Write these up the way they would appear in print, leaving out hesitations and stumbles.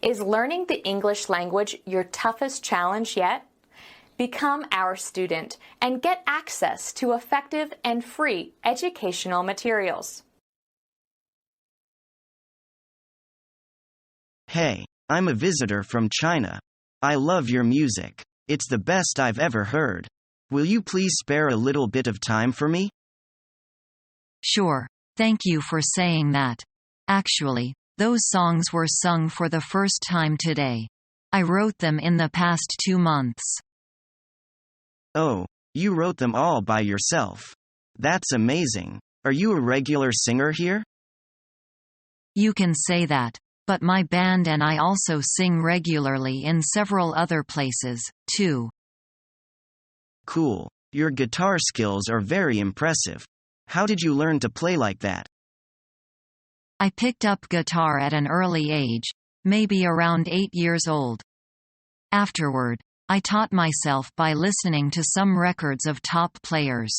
Is learning the English language your toughest challenge yet? Become our student and get access to effective and free educational materials. Hey, I'm a visitor from China. I love your music. It's the best I've ever heard. Will you please spare a little bit of time for me? Sure, thank you for saying that. Actually, those songs were sung for the first time today. I wrote them in the past 2 months. Oh, you wrote them all by yourself. That's amazing. Are you a regular singer here? You can say that, but my band and I also sing regularly in several other places, too. Cool. Your guitar skills are very impressive. How did you learn to play like that? I picked up guitar at an early age, maybe around 8 years old. Afterward, I taught myself by listening to some records of top players.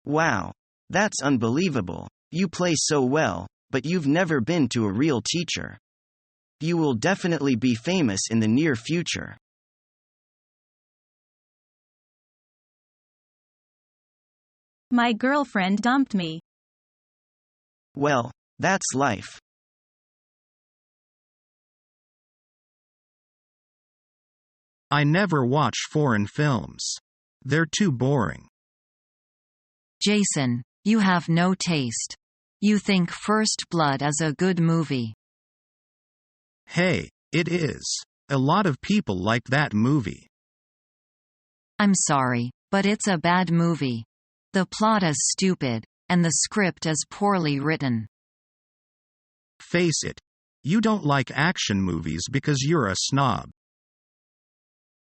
Wow. That's unbelievable. You play so well, but you've never been to a real teacher. You will definitely be famous in the near future. My girlfriend dumped me. Well, that's life. I never watch foreign films. They're too boring. Jason, you have no taste. You think First Blood is a good movie. Hey, it is. A lot of people like that movie. I'm sorry, but it's a bad movie. The plot is stupid, and the script is poorly written. Face it. You don't like action movies because you're a snob.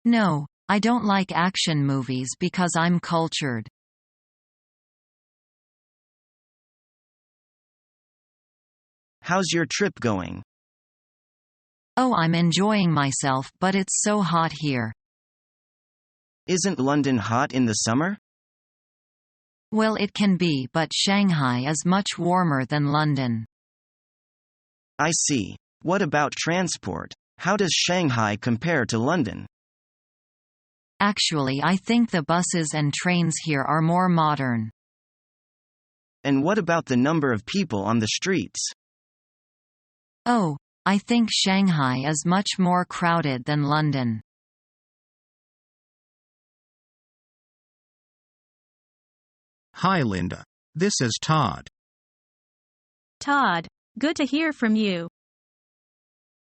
No, I don't like action movies because I'm cultured. How's your trip going? Oh, I'm enjoying myself, but it's so hot here. Isn't London hot in the summer? Well, it can be, but Shanghai is much warmer than London. I see. What about transport? How does Shanghai compare to London? Actually, I think the buses and trains here are more modern. And what about the number of people on the streets? Oh, I think Shanghai is much more crowded than London. Hi Linda. This is Todd. Todd, good to hear from you.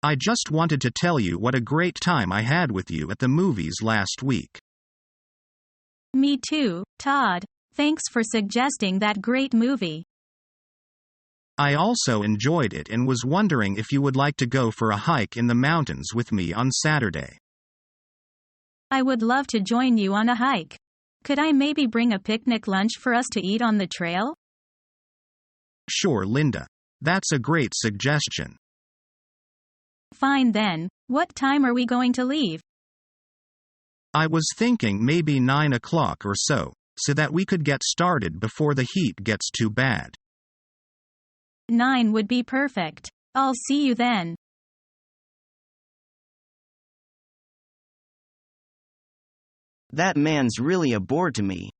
I just wanted to tell you what a great time I had with you at the movies last week. Me too, Todd. Thanks for suggesting that great movie. I also enjoyed it and was wondering if you would like to go for a hike in the mountains with me on Saturday. I would love to join you on a hike. Could I maybe bring a picnic lunch for us to eat on the trail? Sure, Linda. That's a great suggestion. Fine then. What time are we going to leave? I was thinking maybe 9 o'clock or so that we could get started before the heat gets too bad. 9 would be perfect. I'll see you then. That man's really a bore to me.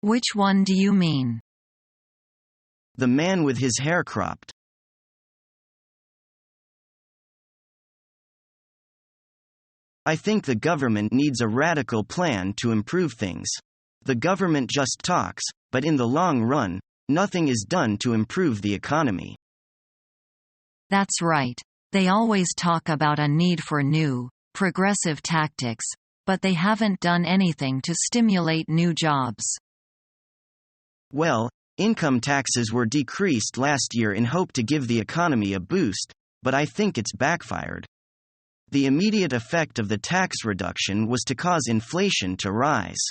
Which one do you mean? The man with his hair cropped. I think the government needs a radical plan to improve things. The government just talks, but in the long run, nothing is done to improve the economy. That's right. They always talk about a need for new, progressive tactics, but they haven't done anything to stimulate new jobs. Well, income taxes were decreased last year in hope to give the economy a boost, but I think it's backfired. The immediate effect of the tax reduction was to cause inflation to rise.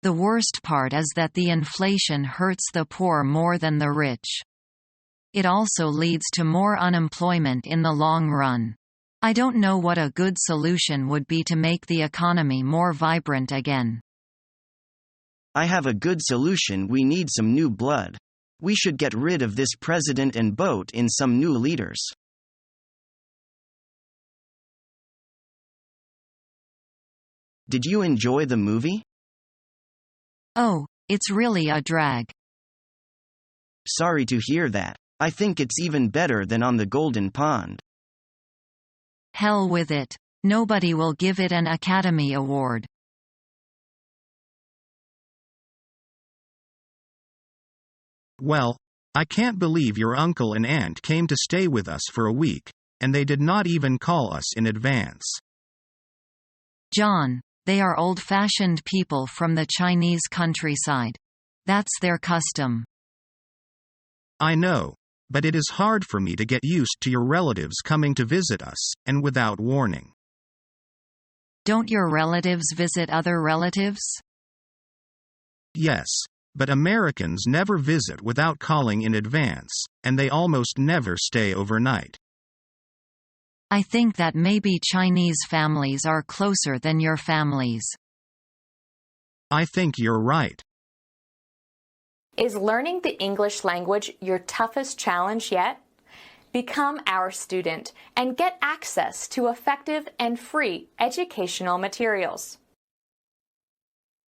The worst part is that the inflation hurts the poor more than the rich. It also leads to more unemployment in the long run. I don't know what a good solution would be to make the economy more vibrant again. I have a good solution. We need some new blood. We should get rid of this president and vote in some new leaders. Did you enjoy the movie? Oh, it's really a drag. Sorry to hear that. I think it's even better than on the Golden Pond. Hell with it. Nobody will give it an Academy Award. Well, I can't believe your uncle and aunt came to stay with us for a week, and they did not even call us in advance. John, they are old-fashioned people from the Chinese countryside. That's their custom. I know, but it is hard for me to get used to your relatives coming to visit us, and without warning. Don't your relatives visit other relatives? Yes, but Americans never visit without calling in advance, and they almost never stay overnight. I think that maybe Chinese families are closer than your families. I think you're right. Is learning the English language your toughest challenge yet? Become our student and get access to effective and free educational materials.